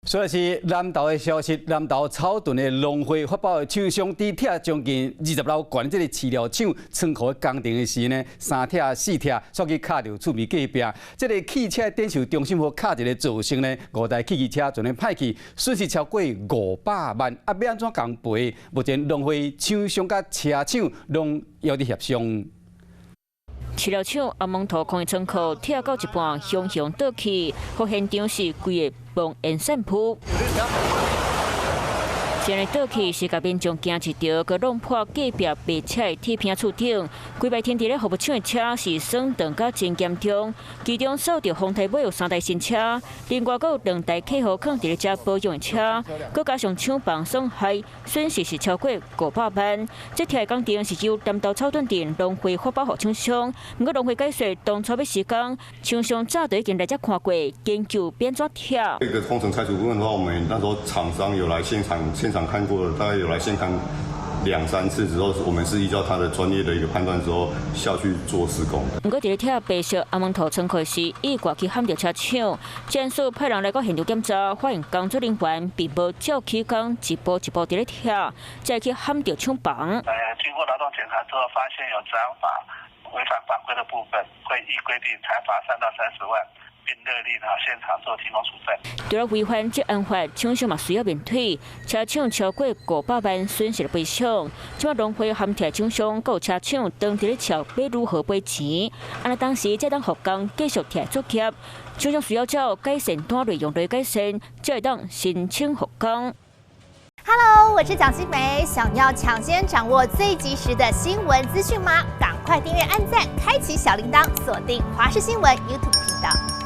说的是南投的消息，南投草屯的农会发布厂商伫拆将近20楼悬这个饲料厂仓库的工程的时呢，3拆4拆，煞去卡着厝边隔壁。这个汽车电受中心和卡一个造成呢，5台汽机车全面歹去，损失超过500万。啊，要安怎共赔？目前农会厂商甲车厂拢要伫协商。 饲料厂阿蒙头空的仓库拆到一半，向倒去，互现场是规个硼烟散铺。前日倒去是甲民众行一条，佮弄破隔壁白车的铁片厝顶。规排停伫咧服务厂的车是损断甲真严重，其中扫到风台尾有3台新车，另外佮有2台客户放伫咧遮保养的车，佮加上厂房损害，损失是超过500万。这条工程是由南投草屯镇农会发包予厂商，不过农会解说当初要施工，厂商早就已经来遮看过，研究变怎拆。这个工程拆除部分的话，我们那时候厂商有来现场看过了，大概有来现场2、3次之后，我们是依照他的专业的一个判断之后下去做施工的。不过，伫咧拆白色阿蒙头仓库时，伊挂去喊着车厂，检署派人来到现场检查，发现工作人员并无照起工一步一步伫咧拆，再去喊着厂房。经过劳动检查之后，发现有治安法违反法规的部分，会依规定裁罚3到30万。 并勒令现场做提供处分。除了违反这案法，厂商嘛需要面对车厂超过500万损失的赔偿。即马农会含贴厂商、有车厂当伫咧瞧要如何赔钱。安尼当时才当复工继续贴作业，厂商需要照改善单内容来改善，才会当申请复工。Hello， 我是蒋欣梅。想要抢先掌握最及时的新闻资讯吗？赶快订阅、按赞、开启小铃铛，锁定华视新闻 YouTube 频道。